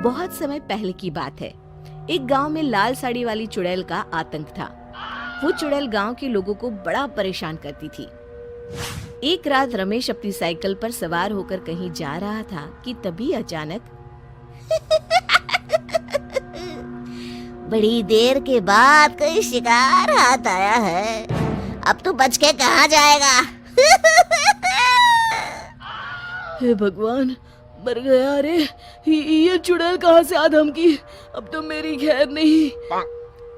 बहुत समय पहले की बात है। एक गांव में लाल साड़ी वाली चुड़ैल का आतंक था। वो चुड़ैल गांव के लोगों को बड़ा परेशान करती थी। एक रात रमेश अपनी साइकिल पर सवार होकर कहीं जा रहा था कि तभी अचानक बड़ी देर के बाद कोई शिकार हाथ आया है। अब तू बच के कहाँ जाएगा? हे भगवान, मर गया रे। ये चुड़ैल कहाँ से आ धमकी? अब तो मेरी खैर नहीं।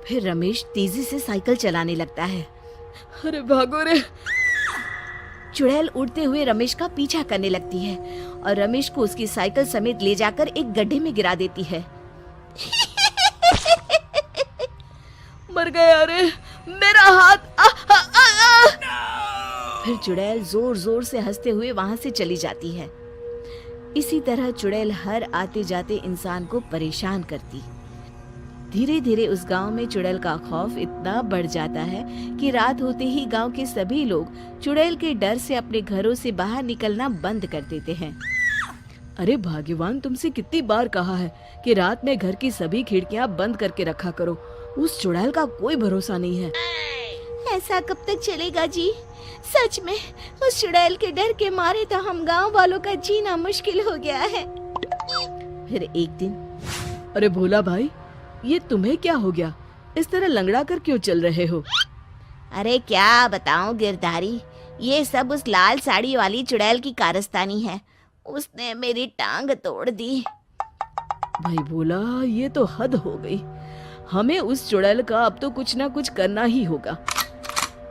फिर रमेश तेजी से साइकिल चलाने लगता है। अरे भागो रे। चुड़ैल उड़ते हुए रमेश का पीछा करने लगती है और रमेश को उसकी साइकिल समेत ले जाकर एक गड्ढे में गिरा देती है। मर गया रे, मेरा हाथ। फिर चुड़ैल जोर जोर से हंसते हुए वहां से चली जाती है। इसी तरह चुड़ैल हर आते जाते इंसान को परेशान करती। धीरे धीरे उस गांव में चुड़ैल का खौफ इतना बढ़ जाता है कि रात होते ही गांव के सभी लोग चुड़ैल के डर से अपने घरों से बाहर निकलना बंद कर देते हैं। अरे भाग्यवान, तुमसे कितनी बार कहा है कि रात में घर की सभी खिड़कियां बंद करके रखा करो। उस चुड़ैल का कोई भरोसा नहीं है। ऐसा कब तक चलेगा जी? सच में उस चुड़ैल के डर के मारे तो हम गांव वालों का जीना मुश्किल हो गया है। फिर एक दिन, अरे भोला भाई, ये तुम्हें क्या हो गया? इस तरह लंगड़ा कर क्यों चल रहे हो? अरे क्या बताऊं गिरधारी, ये सब उस लाल साड़ी वाली चुड़ैल की कारस्तानी है। उसने मेरी टांग तोड़ दी। भाई भोला, ये तो हद हो गई। हमें उस चुड़ैल का अब तो कुछ ना कुछ करना ही होगा।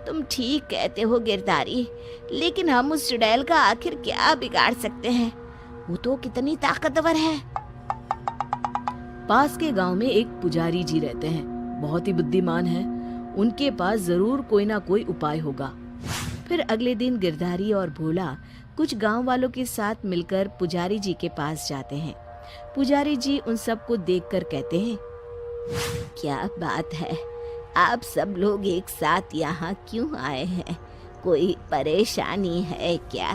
तुम ठीक कहते हो गिरधारी, लेकिन हम उस चुड़ैल का आखिर क्या बिगाड़ सकते हैं? वो तो कितनी ताकतवर है। पास के गांव में एक पुजारी जी रहते हैं, बहुत ही बुद्धिमान हैं। उनके पास जरूर कोई ना कोई उपाय होगा। फिर अगले दिन गिरधारी और भोला कुछ गांव वालों के साथ मिलकर पुजारी जी के पास जाते हैं। पुजारी जी उन सबको देखकर कहते हैं, क्या बात है, आप सब लोग एक साथ यहाँ क्यों आए हैं? कोई परेशानी है क्या?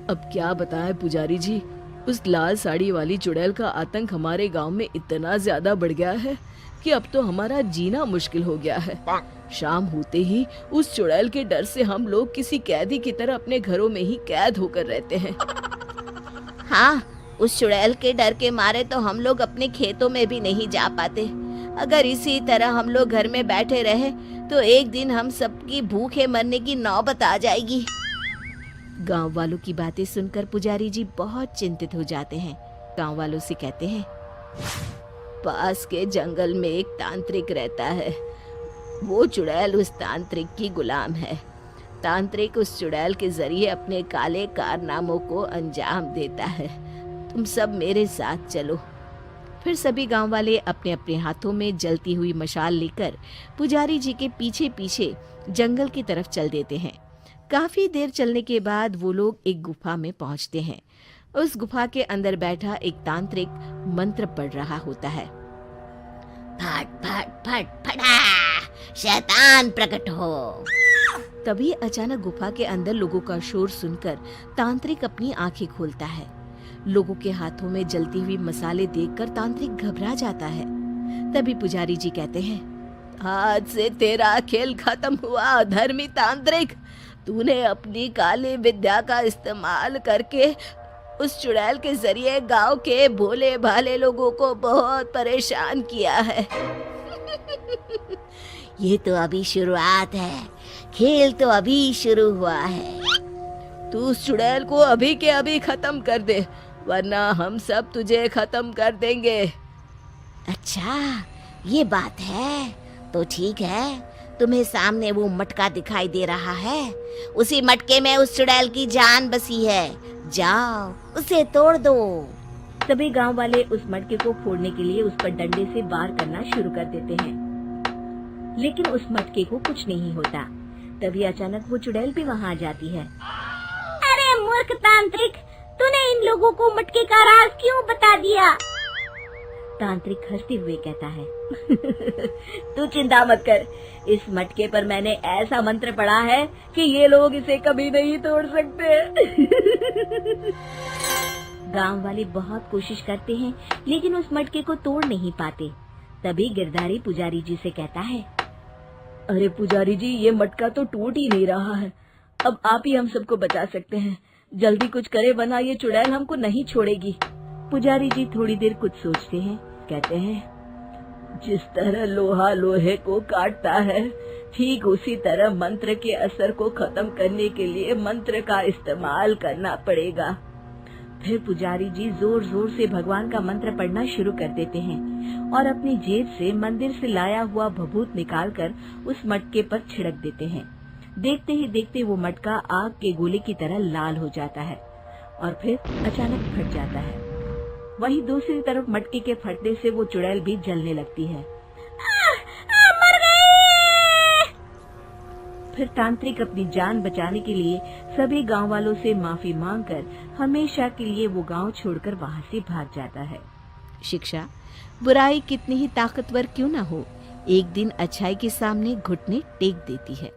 अब क्या बताएं पुजारी जी, उस लाल साड़ी वाली चुड़ैल का आतंक हमारे गांव में इतना ज्यादा बढ़ गया है कि अब तो हमारा जीना मुश्किल हो गया है। शाम होते ही उस चुड़ैल के डर से हम लोग किसी कैदी की तरह अपने घरों में ही कैद होकर रहते हैं। हाँ, उस चुड़ैल के डर के मारे तो हम लोग अपने खेतों में भी नहीं जा पाते। अगर इसी तरह हम लोग घर में बैठे रहे तो एक दिन हम सबकी भूखे मरने की नौबत आ जाएगी। गांव वालों की बातें सुनकर पुजारी जी बहुत चिंतित हो जाते हैं। गांव वालों से कहते हैं, पास के जंगल में एक तांत्रिक रहता है। वो चुड़ैल उस तांत्रिक की गुलाम है। तांत्रिक उस चुड़ैल के जरिए अपने काले कारनामों को अंजाम देता है। तुम सब मेरे साथ चलो। फिर सभी गांव वाले अपने अपने हाथों में जलती हुई मशाल लेकर पुजारी जी के पीछे पीछे जंगल की तरफ चल देते हैं। काफी देर चलने के बाद वो लोग एक गुफा में पहुंचते हैं। उस गुफा के अंदर बैठा एक तांत्रिक मंत्र पढ़ रहा होता है। फट फट फट फटा, शैतान प्रकट हो। तभी अचानक गुफा के अंदर लोगों का शोर सुनकर तांत्रिक अपनी आंखें खोलता है। लोगों के हाथों में जलती हुई मसाले देखकर तांत्रिक घबरा जाता है। तभी पुजारी जी कहते हैं, आज से तेरा खेल खत्म हुआ धर्मी तांत्रिक। तूने अपनी काली विद्या का इस्तेमाल करके उस चुड़ैल के जरिए गांव के भोले भाले लोगों को बहुत परेशान किया है। ये तो अभी शुरुआत है, खेल तो अभी शुरू हुआ है। तू उस चुड़ैल को अभी के अभी खत्म कर दे, वरना हम सब तुझे खत्म कर देंगे। अच्छा, ये बात है तो ठीक है। तुम्हें सामने वो मटका दिखाई दे रहा है, उसी मटके में उस चुड़ैल की जान बसी है। जाओ उसे तोड़ दो। तभी गांव वाले उस मटके को फोड़ने के लिए उस पर डंडे से वार करना शुरू कर देते हैं, लेकिन उस मटके को कुछ नहीं होता। तभी अचानक वो चुड़ैल भी वहां आ जाती है। अरे मूर्ख तांत्रिक, तूने इन लोगों को मटके का राज क्यों बता दिया? तांत्रिक हंसते हुए कहता है, तू चिंता मत कर, इस मटके पर मैंने ऐसा मंत्र पढ़ा है कि ये लोग इसे कभी नहीं तोड़ सकते। गांव वाले बहुत कोशिश करते हैं लेकिन उस मटके को तोड़ नहीं पाते। तभी गिरधारी पुजारी जी से कहता है, अरे पुजारी जी, ये मटका तो टूट ही नहीं रहा है। अब आप ही हम सबको बचा सकते हैं। जल्दी कुछ करे वरना ये चुड़ैल हमको नहीं छोड़ेगी। पुजारी जी थोड़ी देर कुछ सोचते हैं, कहते हैं, जिस तरह लोहा लोहे को काटता है, ठीक उसी तरह मंत्र के असर को खत्म करने के लिए मंत्र का इस्तेमाल करना पड़ेगा। फिर पुजारी जी जोर जोर से भगवान का मंत्र पढ़ना शुरू कर देते हैं और अपनी जेब से मंदिर से लाया हुआ भभूत निकालकर उस मटके पर छिड़क देते हैं। देखते ही देखते वो मटका आग के गोले की तरह लाल हो जाता है और फिर अचानक फट जाता है। वहीं दूसरी तरफ मटके के फटने से वो चुड़ैल भी जलने लगती है। मर गए! फिर तांत्रिक अपनी जान बचाने के लिए सभी गांव वालों से माफी मांगकर हमेशा के लिए वो गांव छोड़कर वहां से भाग जाता है। शिक्षा, बुराई कितनी ही ताकतवर क्यों ना हो, एक दिन अच्छाई के सामने घुटने टेक देती है।